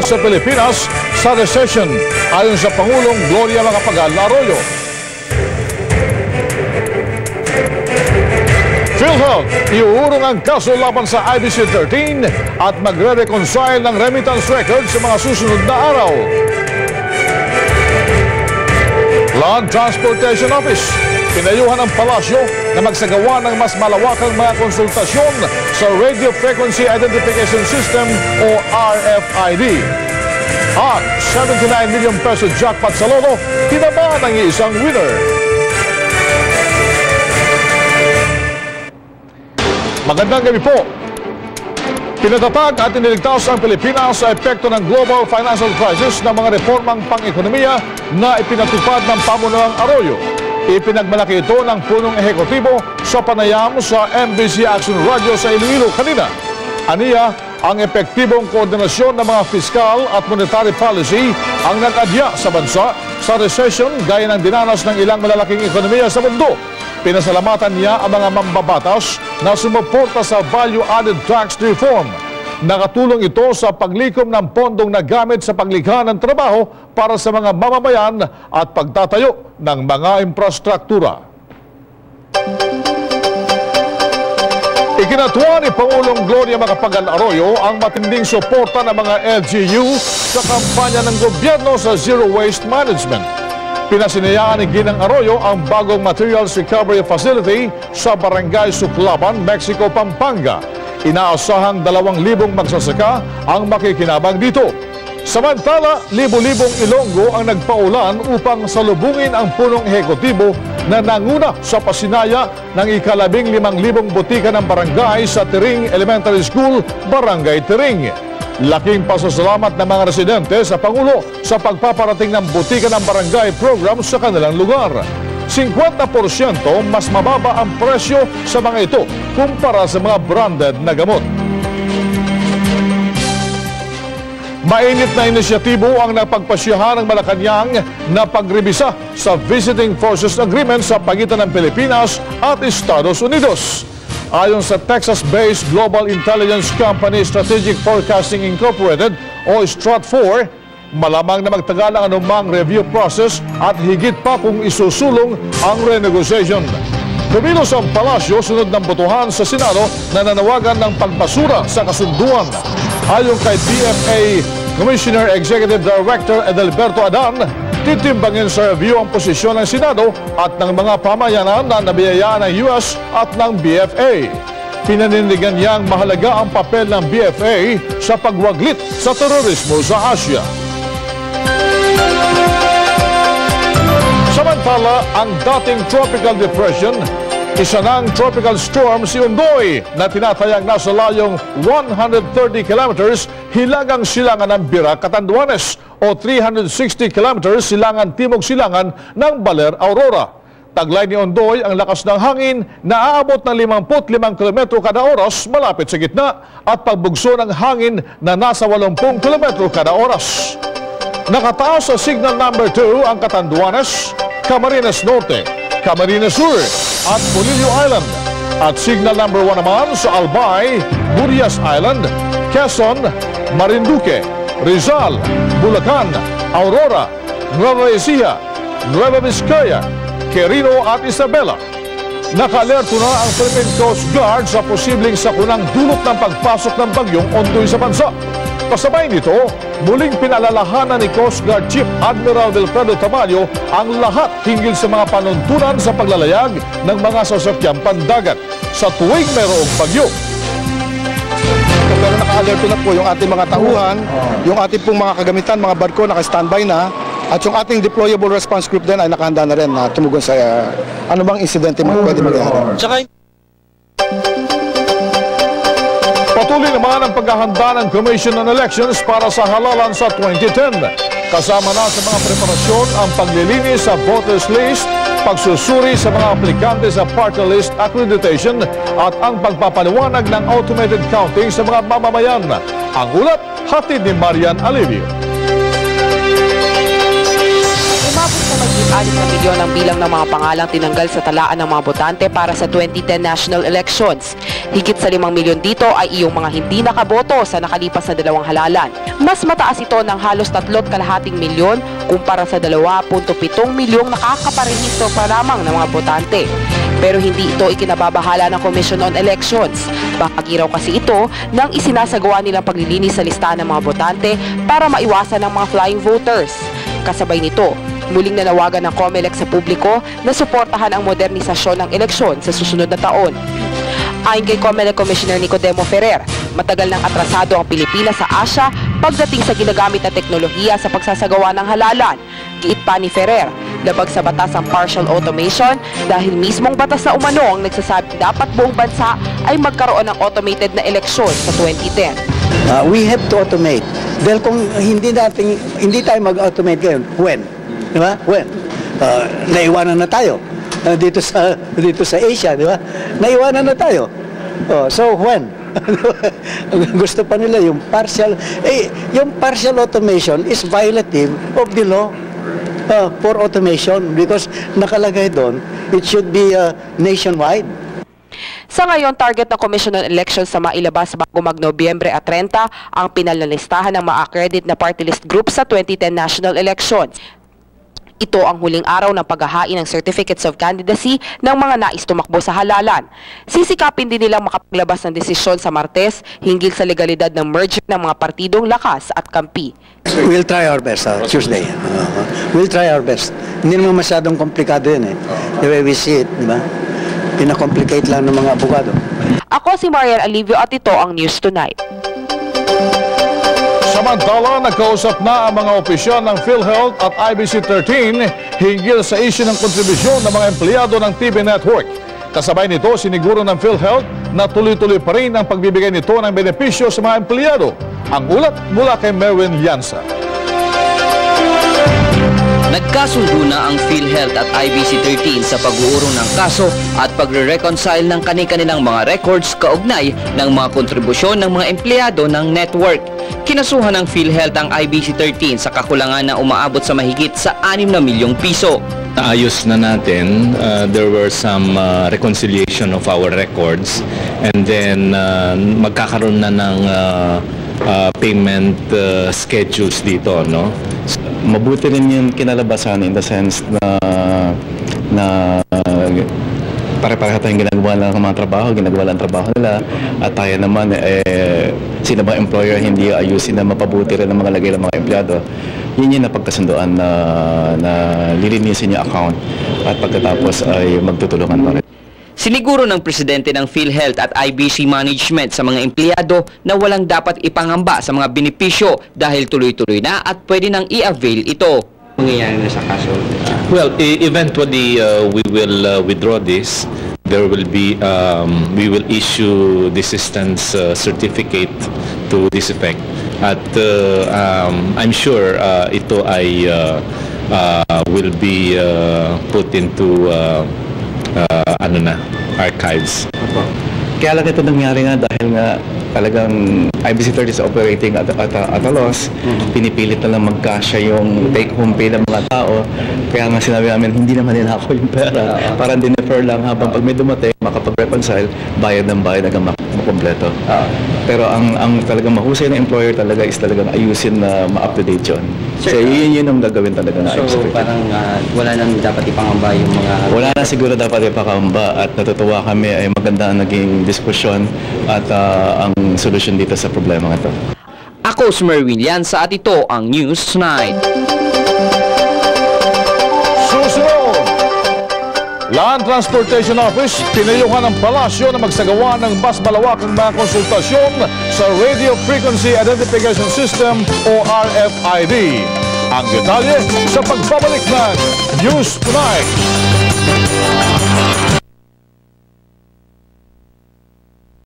sa Pilipinas sa recession, ayon sa Pangulong Gloria Macapagal-Arroyo. PhilHealth, iuurong ang kaso laban sa IBC-13 at magre-reconcile ng remittance record sa mga susunod na araw. Land Transportation Office, pinayuhan ng palasyo na magsagawa ng mas malawakang mga konsultasyon sa Radio Frequency Identification System o RFID. At 79 million peso jackpot sa Lotto, tinamaan ng isang winner. Magandang gabi po. Pinatatag at iniligtas ang Pilipinas sa epekto ng global financial crisis ng mga reformang pang-ekonomiya na ipinatupad ng Pamunuang Arroyo. Ipinagmalaki ito ng punong ehekutibo sa panayam sa MBC Action Radio sa Iloilo kanina. Aniya, ang epektibong koordinasyon ng mga fiskal at monetary policy ang nag-adya sa bansa sa recession gaya ng dinanas ng ilang malalaking ekonomiya sa mundo. Pinasalamatan niya ang mga mambabatas na sumuporta sa value-added tax reform. Nakatulong ito sa paglikom ng pondong nagamit sa paglikha ng trabaho para sa mga mamamayan at pagtatayo ng mga infrastruktura. Ikinatuwa ni Pangulong Gloria Macapagal-Arroyo ang matinding suporta ng mga LGU sa kampanya ng gobyerno sa Zero Waste Management. Pinasinayaan ni Ginang Arroyo ang bagong Materials Recovery Facility sa Barangay Suklaban, Mexico, Pampanga. Inaasahang 2,000 magsasaka ang makikinabang dito. Samantala, libo-libong Ilonggo ang nagpaulan upang salubungin ang punong ehekutibo na nanguna sa pasinaya ng ika-15,000 butika ng barangay sa Tiring Elementary School, Barangay Tiring. Laking pasasalamat ng mga residente sa Pangulo sa pagpaparating ng butika ng barangay program sa kanilang lugar. 50% mas mababa ang presyo sa mga ito kumpara sa mga branded na gamot. Mainit na inisyatibo ang napagpasyahan ng Malacanang na pagrebisa sa Visiting Forces Agreement sa pagitan ng Pilipinas at Estados Unidos. Ayon sa Texas-based Global Intelligence Company Strategic Forecasting Incorporated o Strat4, malamang na magtagal ang anumang review process at higit pa kung isusulong ang renegotiation. Kumilos ang palasyo sunod ng botohan sa Senado na nanawagan ng pagbasura sa kasunduan. Ayon kay DFA Commissioner Executive Director Edelberto Adan, titimbangin sa review ang posisyon ng Senado at ng mga pamayanan na nabiyayaan ng US at ng BFA. Pinanindigan niyang mahalaga ang papel ng BFA sa pagwaglit sa terorismo sa Asia. Samantala, ang dating tropical depression, isa ng tropical storm si Ondoy na tinatayang nasa layong 130 kilometers hilagang silangan ng Bira, Catanduanes o 360 kilometers silangan timog silangan ng Baler, Aurora. Taglay ni Ondoy ang lakas ng hangin na aabot ng 55 km kada oras malapit sa gitna at pagbugso ng hangin na nasa 80 km kada oras. Nakataas sa signal number 2 ang Catanduanes, Camarines Norte, Camarines Sur at Polillo Island. At signal number 1 naman sa Albay, Burias Island, Quezon, Marinduque, Rizal, Bulacan, Aurora, Nueva Ecija, Nueva Vizcaya, Quirino at Isabela. Naka-alerto na ang Philippine Coast Guard sa posibleng sakunang dulot ng pagpasok ng bagyong Ondoy sa bansa. Kasabay nito, muling pinalalahanan ni Coast Guard Chief Admiral Wilfredo Tamayo ang lahat hinggil sa mga panuntunan sa paglalayag ng mga sasakyang pandagat sa tuwing mayroong bagyo. Pero naka-alerto na po yung ating mga tauhan, yung ating pong mga kagamitan, mga barko naka-standby na, at yung ating deployable response group din ay nakahanda na rin na tumugon sa anumang insidente pwede mangyari. Patuloy naman ang paghahanda ng Commission on Elections para sa halalan sa 2010. Kasama na sa mga preparasyon ang paglilinis sa voters list, pagsusuri sa mga aplikante sa party list accreditation at ang pagpapaliwanag ng automated counting sa mga mamamayan. Ang ulat, hatid ni Marian Alivio. Umabot sa mag-6 na milyon ang bilang ng mga pangalang tinanggal sa talaan ng mga botante para sa 2010 national elections. Higit sa 5 milyon dito ay iyong mga hindi nakaboto sa nakalipas na 2 halalan. Mas mataas ito ng halos 3.5 milyon kumpara sa 2.7 milyong nakakaparehistro pa lamang ng mga botante. Pero hindi ito ikinababahala ng Commission on Elections. Bahagi raw kasi ito ng isinasagawa nilang paglilinis sa listahan ng mga botante para maiwasan ng mga flying voters. Kasabay nito, muling nanawagan ng COMELEC sa publiko na suportahan ang modernisasyon ng eleksyon sa susunod na taon. Ayon kay COMELEC Commissioner Nicodemo Ferrer, matagal nang atrasado ang Pilipinas sa Asia pagdating sa ginagamit na teknolohiya sa pagsasagawa ng halalan. Giit pa ni Ferrer, labag sa batas ang partial automation dahil mismong batas na umano ang nagsasabi dapat buong bansa ay magkaroon ng automated na eleksyon sa 2010. We have to automate. Dahil kung hindi tayo mag-automate ngayon, when? Di ba? When? Naiwanan na tayo. Dito sa Asia, di ba? Naiwanan na tayo. So when? Gusto pa nila yung partial. Yung partial automation is violative of the law for automation because nakalagay doon, it should be nationwide. Sa ngayon, target ng Commission on Elections sa mailabas bago mag-Nobyembre 30 ang pinalalistahan ng ma-accredit na party list group sa 2010 national elections. Ito ang huling araw ng paghahain ng certificates of candidacy ng mga nais tumakbo sa halalan. Sisikapin din nilang makapaglabas ng desisyon sa Martes hinggil sa legalidad ng merger ng mga partidong Lakas at Kampi. We'll try our best Tuesday. We'll try our best. Hindi naman masyadong komplikado yun eh. The way we see it, di ba? Pinakomplicate lang ng mga abogado. Ako si Marian Alivio at ito ang News Tonight. Samantala, nagkausap na ang mga opisyal ng PhilHealth at IBC13 hinggil sa issue ng kontribusyon ng mga empleyado ng TV Network. Kasabay nito, siniguro ng PhilHealth na tuloy-tuloy pa rin ang pagbibigay nito ng benepisyo sa mga empleyado. Ang ulat mula kay Merwin Llanza. Nagkasundo na ang PhilHealth at IBC13 sa pag-uurong ng kaso at pagre-reconcile ng kani-kanilang mga records kaugnay ng mga kontribusyon ng mga empleyado ng network. Kinasuhan ng PhilHealth ang IBC13 sa kakulangan na umaabot sa mahigit sa 6 na milyong piso. Naayos na natin, there were some reconciliation of our records and then magkakaroon na ng payment schedules dito, no? Mabuti rin yung kinalabasan in the sense na pare-pareho tayong ginagawa lang ng mga ginagawa lang trabaho nila at tayo naman sino ba employer hindi ayusin na mapabuti rin ang mga lagay ng mga empleyado. Yun yung napagkasunduan na lilinisin yung account at pagkatapos ay magtutulungan pa rin. Siniguro ng presidente ng PhilHealth at IBC Management sa mga empleyado na walang dapat ipangamba sa mga benepisyo dahil tuloy-tuloy na at pwede nang i-avail ito. Mangyayari na sa kaso? Well, eventually we will withdraw this. There will be, we will issue the assistance certificate to this effect. At I'm sure ito ay will be put into archives. Kaya lang ito nangyari nga dahil nga talagang IBC13 is operating at a loss. Pinipilit na lang magkasya yung take-home pay ng mga tao. Kaya nga sinabi namin, hindi naman nila ako yung pera. Parang dinefer lang habang pag may dumating, makapag-reconcile, bayad ng bayad hanggang makompleto. Pero ang talagang mahusay na employer talaga is talagang ayusin na ma-up-to-date yun. So yun ang gagawin talaga na So parang wala nang dapat ipangamba yung mga... Wala na siguro dapat ipakamba at natutuwa kami ay maganda ang naging diskusyon at ang solusyon dito sa problema ito. Ako si Merwin Llanza at ito ang News Tonight. Susunod! Land Transportation Office, tinayuhan ng palasyo na magsagawa ng mas malawakang mga konsultasyon sa Radio Frequency Identification System o RFID. Ang detalye sa pagbabalik ng News Tonight.